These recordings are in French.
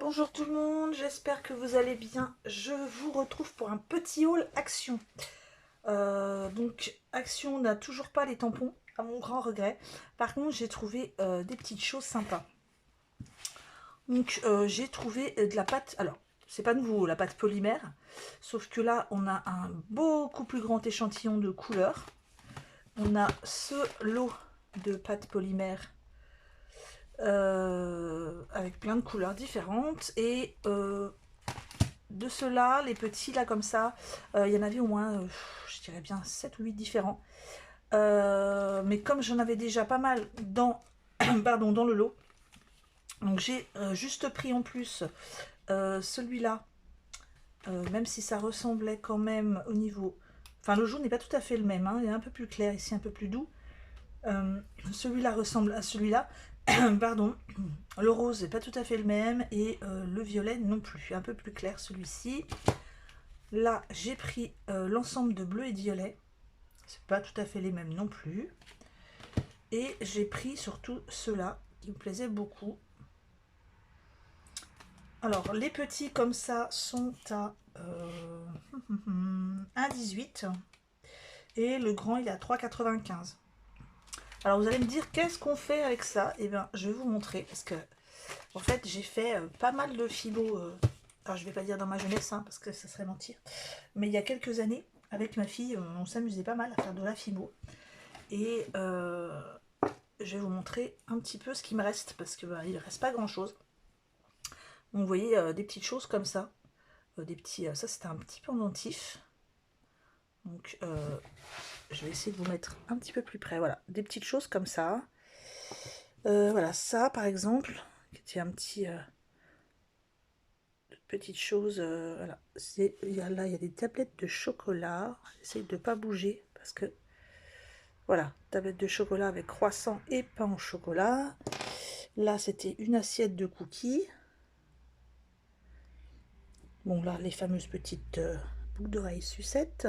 Bonjour tout le monde, j'espère que vous allez bien. Je vous retrouve pour un petit haul Action. Donc Action n'a toujours pas les tampons, à mon grand regret. Par contre, j'ai trouvé des petites choses sympas. Donc j'ai trouvé de la pâte, alors c'est pas nouveau, la pâte polymère, sauf que là on a un beaucoup plus grand échantillon de couleurs. On a ce lot de pâte polymère avec plein de couleurs différentes et de ceux-là, les petits là comme ça, il y en avait au moins, je dirais bien 7 ou 8 différents. Mais comme j'en avais déjà pas mal dans, pardon, dans le lot, donc j'ai juste pris en plus celui-là, même si ça ressemblait quand même au niveau... Enfin, le jaune n'est pas tout à fait le même, hein, il est un peu plus clair ici, un peu plus doux. Celui-là ressemble à celui-là, pardon. Le rose n'est pas tout à fait le même et le violet non plus, un peu plus clair celui-ci. Là, j'ai pris l'ensemble de bleu et de violet. C'est pas tout à fait les mêmes non plus. Et j'ai pris surtout ceux-là qui me plaisaient beaucoup. Alors, les petits comme ça sont à 1,18 et le grand il est à 3,95. Alors vous allez me dire qu'est-ce qu'on fait avec ça? Eh bien, je vais vous montrer parce que en fait j'ai fait pas mal de philo. Alors je vais pas dire dans ma jeunesse, hein, parce que ça serait mentir. Mais il y a quelques années, avec ma fille, on s'amusait pas mal à faire de la philo. Et je vais vous montrer un petit peu ce qui me reste, parce que il ne reste pas grand chose. Donc, vous voyez des petites choses comme ça. Des petits, ça c'était un petit pendentif. Donc je vais essayer de vous mettre un petit peu plus près. Voilà, des petites choses comme ça. Voilà, ça par exemple, qui était un petit... petite chose, voilà, là il y a des tablettes de chocolat. J'essaie de ne pas bouger parce que voilà, tablette de chocolat avec croissant et pain au chocolat. Là c'était une assiette de cookies. Bon là les fameuses petites boucles d'oreilles sucettes.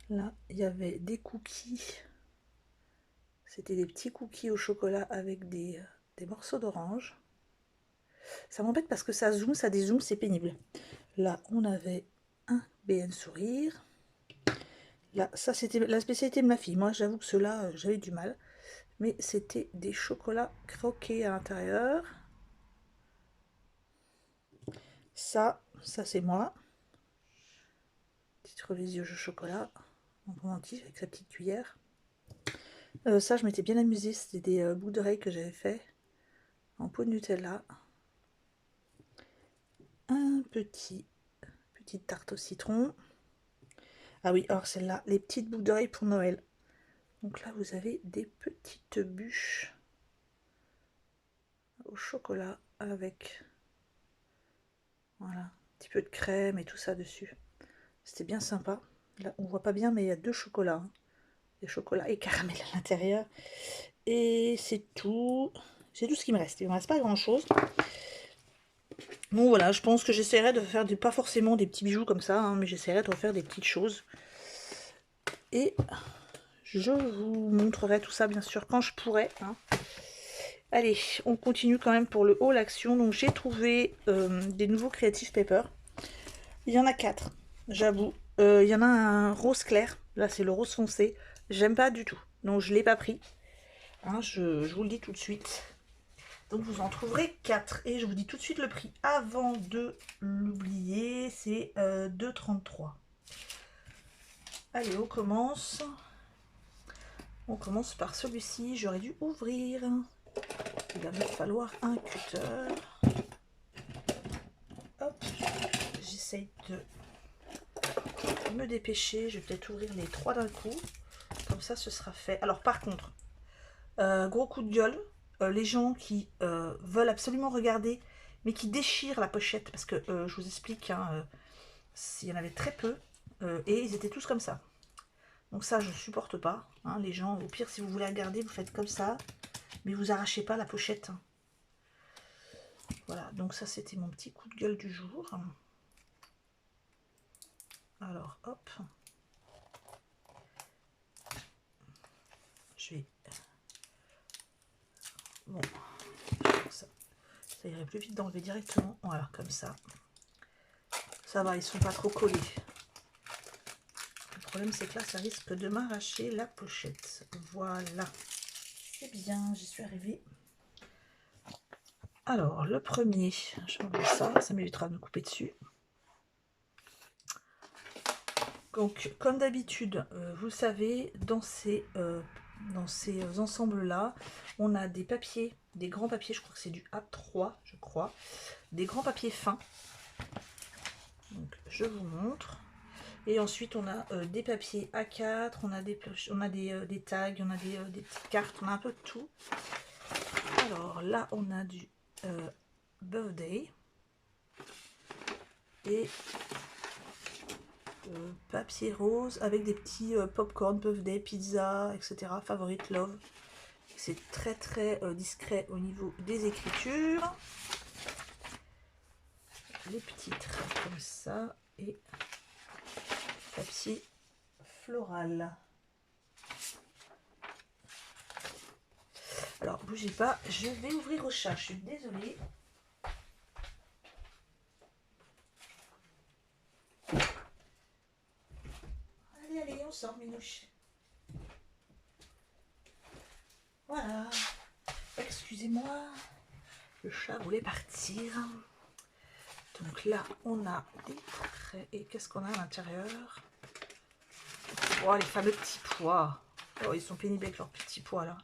Là il y avait des cookies, c'était des petits cookies au chocolat avec des morceaux d'orange. Ça m'embête parce que ça zoome, ça dézoome, c'est pénible. Là on avait un BN sourire. Là, ça c'était la spécialité de ma fille. Moi, j'avoue que ceux-là, j'avais du mal. Mais c'était des chocolats croqués à l'intérieur. Ça c'est moi. Petite religieuse au chocolat. En pendentif avec sa petite cuillère. Ça, je m'étais bien amusée. C'était des boucles d'oreilles que j'avais fait en pot de Nutella. Un petite tarte au citron. Ah oui, alors celle-là, les petites boucles d'oreilles pour Noël. Donc là, vous avez des petites bûches au chocolat avec, voilà, un petit peu de crème et tout ça dessus. C'était bien sympa. Là, on voit pas bien, mais il y a deux chocolats. Hein. Il y a chocolat et caramel à l'intérieur. Et c'est tout. C'est tout ce qui me reste. Il ne me reste pas grand-chose. Bon, voilà, je pense que j'essaierai de faire pas forcément des petits bijoux comme ça, hein, mais j'essaierai de refaire des petites choses. Et je vous montrerai tout ça, bien sûr, quand je pourrai. Hein. Allez, on continue quand même pour le haul action. Donc, j'ai trouvé des nouveaux Creative Paper. Il y en a 4, j'avoue. Il y en a un rose clair. Là, c'est le rose foncé. J'aime pas du tout. Donc, je ne l'ai pas pris. Hein, je vous le dis tout de suite. Donc, vous en trouverez 4. Et je vous dis tout de suite le prix. Avant de l'oublier, c'est 2,33. Allez, on commence. On commence par celui-ci. J'aurais dû ouvrir. Il va me falloir un cutter. Hop. J'essaye de me dépêcher. Je vais peut-être ouvrir les 3 d'un coup. Comme ça, ce sera fait. Alors, par contre, gros coup de gueule. Les gens qui veulent absolument regarder, mais qui déchirent la pochette. Parce que, je vous explique, hein, il y en avait très peu. Et ils étaient tous comme ça. Donc ça, je ne supporte pas. Hein, les gens, au pire, si vous voulez regarder, vous faites comme ça. Mais vous arrachez pas la pochette. Voilà, donc ça, c'était mon petit coup de gueule du jour. Alors, hop. Je vais... Bon, ça, Ça irait plus vite d'enlever directement. Voilà, comme ça. Ça va, ils sont pas trop collés. Le problème, c'est que là, ça risque de m'arracher la pochette. Voilà. C'est bien, j'y suis arrivée. Alors, le premier, je vais enlever ça, ça m'évitera de me couper dessus. Donc, comme d'habitude, vous savez, dans ces ensembles-là, on a des papiers, des grands papiers, je crois que c'est du A3, je crois, des grands papiers fins. Donc, je vous montre. Et ensuite, on a des papiers A4, on a des tags, on a des petites cartes, on a un peu de tout. Alors là, on a du birthday et papier rose avec des petits popcorn, birthday, pizza, etc. Favorite, love. C'est très très discret au niveau des écritures. Les petits traits comme ça et papier floral. Alors bougez pas, je vais ouvrir au chat, je suis désolée. Allez, allez, on sort, Minouche. Voilà. Excusez-moi, le chat voulait partir. Donc là, on a des traits. Et qu'est-ce qu'on a à l'intérieur? Oh, les fameux petits pois. Oh, ils sont pénibles avec leurs petits pois, là.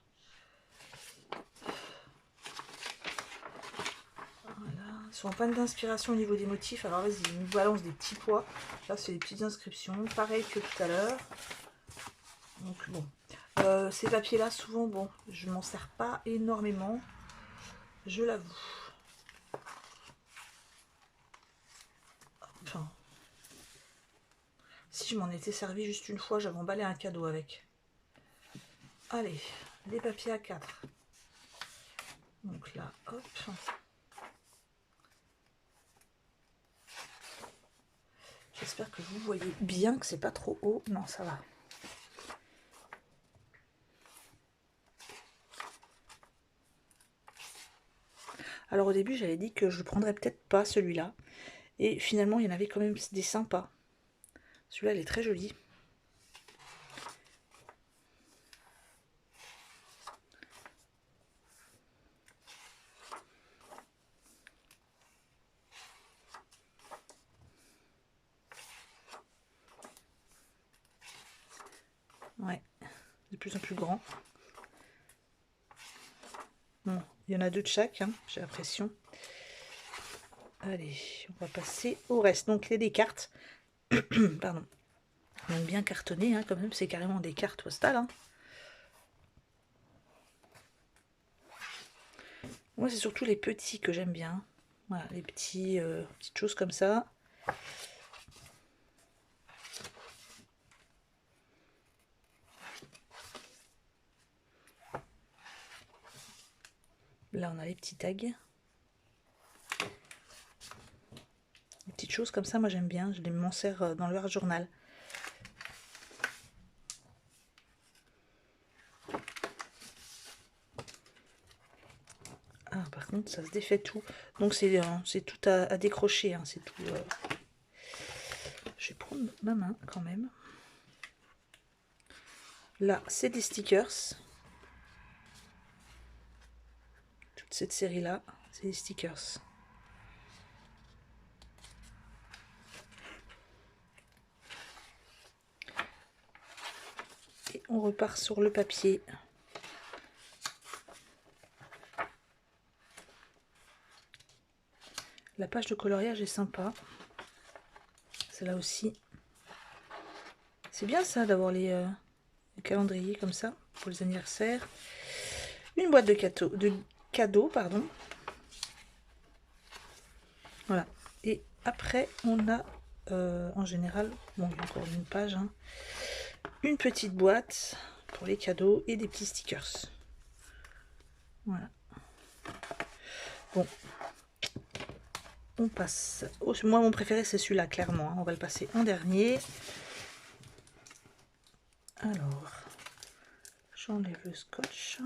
Voilà. Ils sont en panne d'inspiration au niveau des motifs. Alors, vas-y, ils nous balancent des petits pois. Là, c'est des petites inscriptions. Pareil que tout à l'heure. Donc, bon. Ces papiers-là, souvent, bon, je m'en sers pas énormément. Je l'avoue. Enfin, si je m'en étais servi juste une fois, j'avais emballé un cadeau avec. Allez, les papiers A4. Donc là, hop. J'espère que vous voyez bien que c'est pas trop haut. Non, ça va. Alors au début, j'avais dit que je ne prendrais peut-être pas celui-là. Et finalement, il y en avait quand même des sympas. Celui-là, il est très joli. Ouais, de plus en plus grand. Bon, il y en a deux de chaque, hein, j'ai l'impression. Allez, on va passer au reste. Donc les cartes. Pardon. Donc bien cartonné, hein, quand même, c'est carrément des cartes postales. Hein. Moi, c'est surtout les petits que j'aime bien. Voilà, les petites choses comme ça. Là, on a les petits tags. Des petites choses comme ça, moi j'aime bien. Je les m'en sers dans le journal. Ah, par contre, ça se défait tout. Donc c'est tout à décrocher. Hein, c'est tout. Je vais prendre ma main quand même. Là, c'est des stickers. Toute cette série-là, c'est des stickers. Et on repart sur le papier. La page de coloriage est sympa. Celle-là aussi. C'est bien ça d'avoir les calendriers comme ça pour les anniversaires. Une boîte de cadeaux, pardon. Voilà. Et après, on a en général, bon, encore une page, hein, une petite boîte pour les cadeaux et des petits stickers. Voilà. Bon. On passe. Moi, mon préféré, c'est celui-là, clairement. Hein. On va le passer en dernier. Alors, j'enlève le scotch.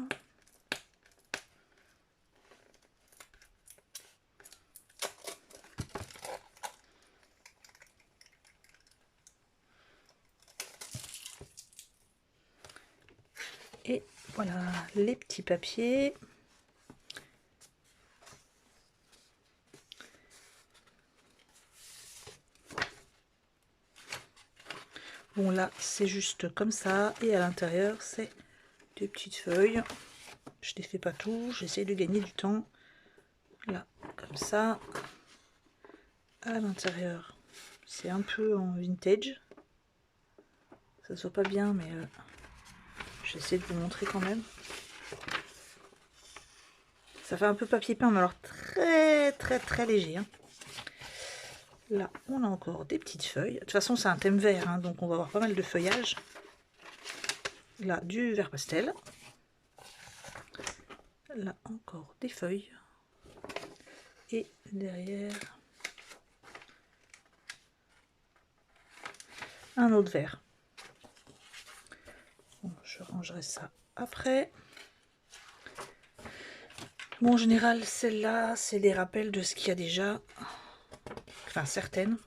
Voilà les petits papiers. Bon là c'est juste comme ça et à l'intérieur c'est des petites feuilles. Je ne les fais pas tout, j'essaie de gagner du temps. Là comme ça. À l'intérieur c'est un peu en vintage. Ça se voit pas bien mais j'essaie de vous montrer quand même. Ça fait un peu papier peint, mais alors très léger. Hein. Là, on a encore des petites feuilles. De toute façon, c'est un thème vert, hein, donc on va avoir pas mal de feuillage. Là, du vert pastel. Là, encore des feuilles. Et derrière, un autre vert. Bon, je rangerai ça après. Bon, en général, celle-là, c'est des rappels de ce qu'il y a déjà. Enfin, certaines.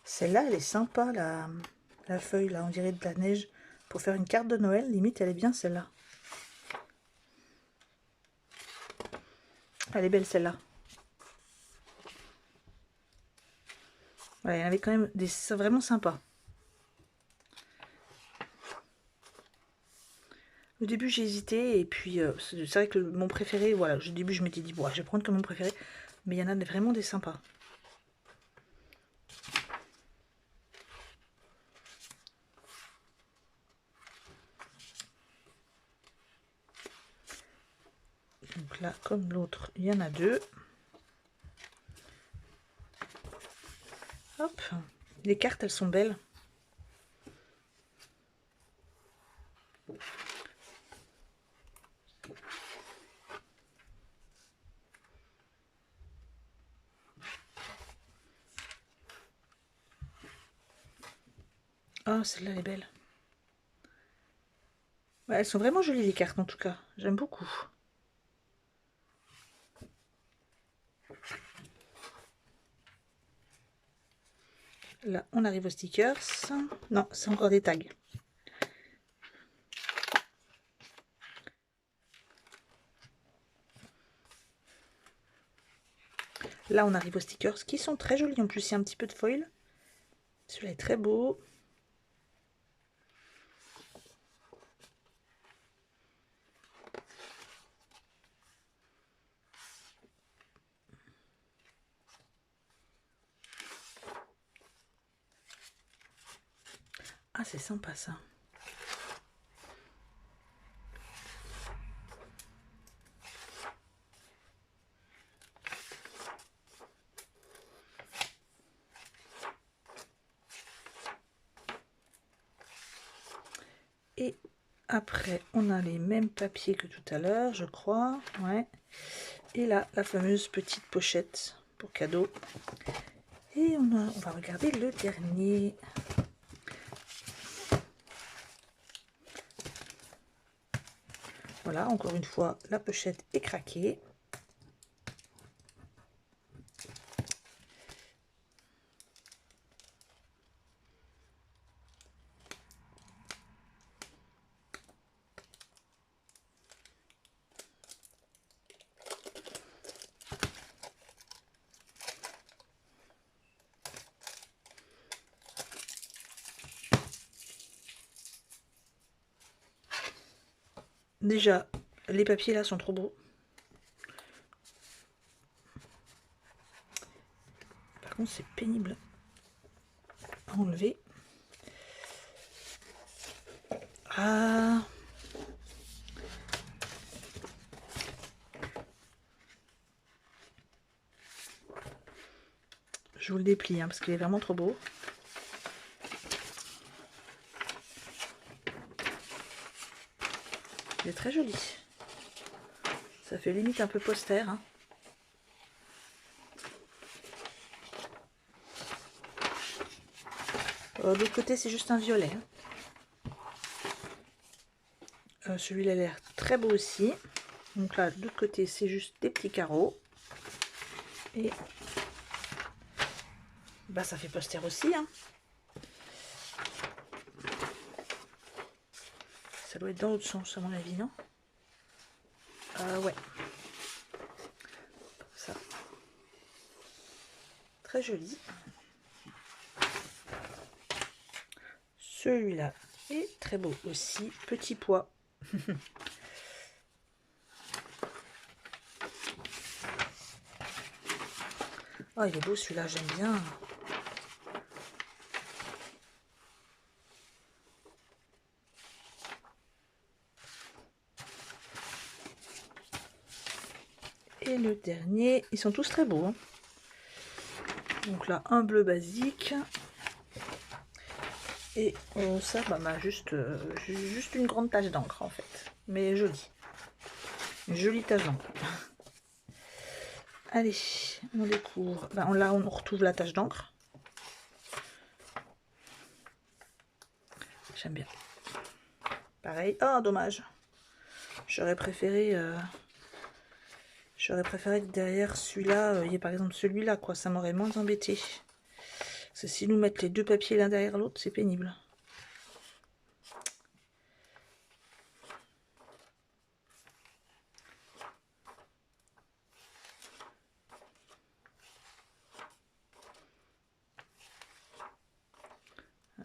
Celle-là, elle est sympa, la feuille, là, on dirait de la neige. Pour faire une carte de Noël, limite, elle est bien, celle-là. Elle est belle, celle-là. Ouais, il y en avait quand même des vraiment sympas. Au début j'ai hésité et puis c'est vrai que mon préféré, voilà, au début je m'étais dit bon, je vais prendre comme mon préféré, mais il y en a vraiment des sympas. Donc là, comme l'autre, il y en a deux. Hop, les cartes elles sont belles. Oh, celle-là elle est belle. Ouais, elles sont vraiment jolies les cartes en tout cas, j'aime beaucoup. Là, on arrive aux stickers. Non, c'est encore des tags. Là, on arrive aux stickers qui sont très jolis. En plus, il y a un petit peu de foil. Celui-là est très beau. Ah, c'est sympa ça. Et après, on a les mêmes papiers que tout à l'heure, je crois. Ouais. Et là, la fameuse petite pochette pour cadeau. Et on va regarder le dernier. Voilà, encore une fois, la pochette est craquée. Déjà, les papiers là sont trop beaux. Par contre, c'est pénible à enlever. Ah, je vous le déplie hein, parce qu'il est vraiment trop beau. Il est très joli. Ça fait limite un peu poster. Hein. De l'autre côté, c'est juste un violet. Hein. Celui-là a l'air très beau aussi. Donc là, de l'autre côté, c'est juste des petits carreaux. Et Bah ça fait poster aussi, hein. Ça doit être dans l'autre sens à mon avis, non? Ouais. Ça. Très joli. Celui-là est très beau aussi. Petit pois. Oh, il est beau celui-là, j'aime bien. Et le dernier, ils sont tous très beaux, hein. Donc là, un bleu basique. Et ça, bah, juste une grande tache d'encre en fait. Mais jolie. Une jolie tache d'encre. Allez, on découvre. Bah, là, on retrouve la tache d'encre. J'aime bien. Pareil. Ah, dommage. J'aurais préféré que derrière celui-là, il y ait par exemple celui-là, quoi. Ça m'aurait moins embêté. Parce que si nous mettent les deux papiers l'un derrière l'autre, c'est pénible.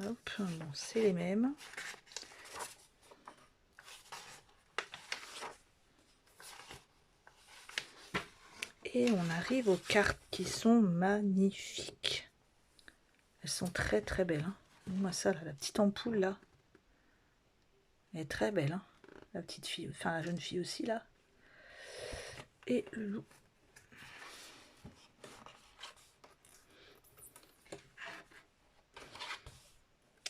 Hop, bon, c'est les mêmes. Et on arrive aux cartes qui sont magnifiques. Elles sont très très belles, hein. Moi ça, là, la petite ampoule là, elle est très belle, hein. La petite fille, enfin la jeune fille aussi là. Et le loup.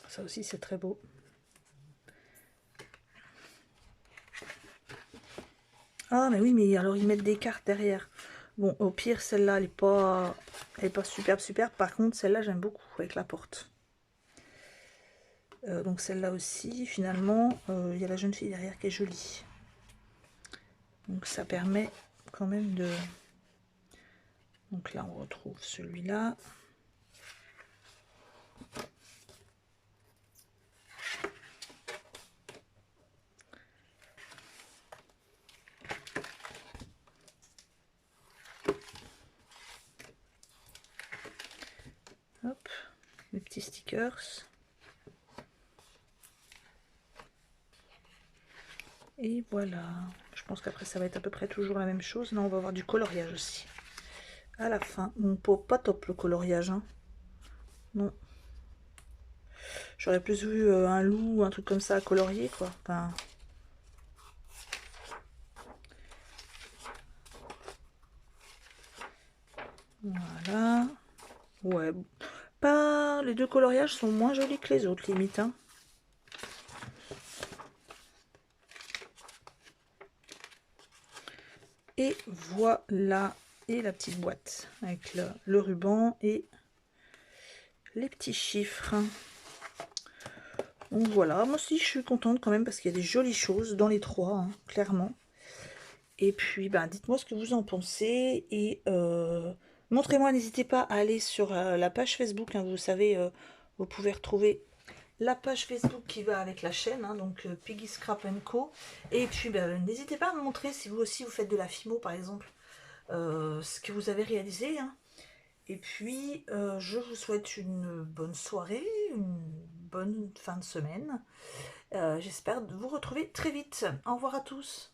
Ça aussi c'est très beau. Ah mais oui, mais alors ils mettent des cartes derrière. Bon, au pire celle-là elle est pas superbe superbe. Par contre celle-là j'aime beaucoup avec la porte. Donc celle-là aussi finalement il y a la jeune fille derrière qui est jolie. Donc ça permet quand même de... Donc là on retrouve celui-là. Hop, les petits stickers. Et voilà. Je pense qu'après ça va être à peu près toujours la même chose. Là on va avoir du coloriage aussi. À la fin. Bon, pas top le coloriage, hein. Non. J'aurais plus vu un loup ou un truc comme ça à colorier, quoi. Enfin... Voilà. Ouais. Pas... Les deux coloriages sont moins jolis que les autres, limite, hein. Et voilà. Et la petite boîte avec le ruban et les petits chiffres. Donc voilà, moi aussi je suis contente quand même parce qu'il y a des jolies choses dans les trois, hein, clairement. Et puis ben, dites-moi ce que vous en pensez et montrez-moi, n'hésitez pas à aller sur la page Facebook, hein, vous savez, vous pouvez retrouver la page Facebook qui va avec la chaîne, hein, donc Piggy Scrap Co. Et puis ben, n'hésitez pas à me montrer si vous aussi vous faites de la Fimo par exemple, ce que vous avez réalisé, hein. Et puis, je vous souhaite une bonne soirée, une bonne fin de semaine. J'espère vous retrouver très vite. Au revoir à tous.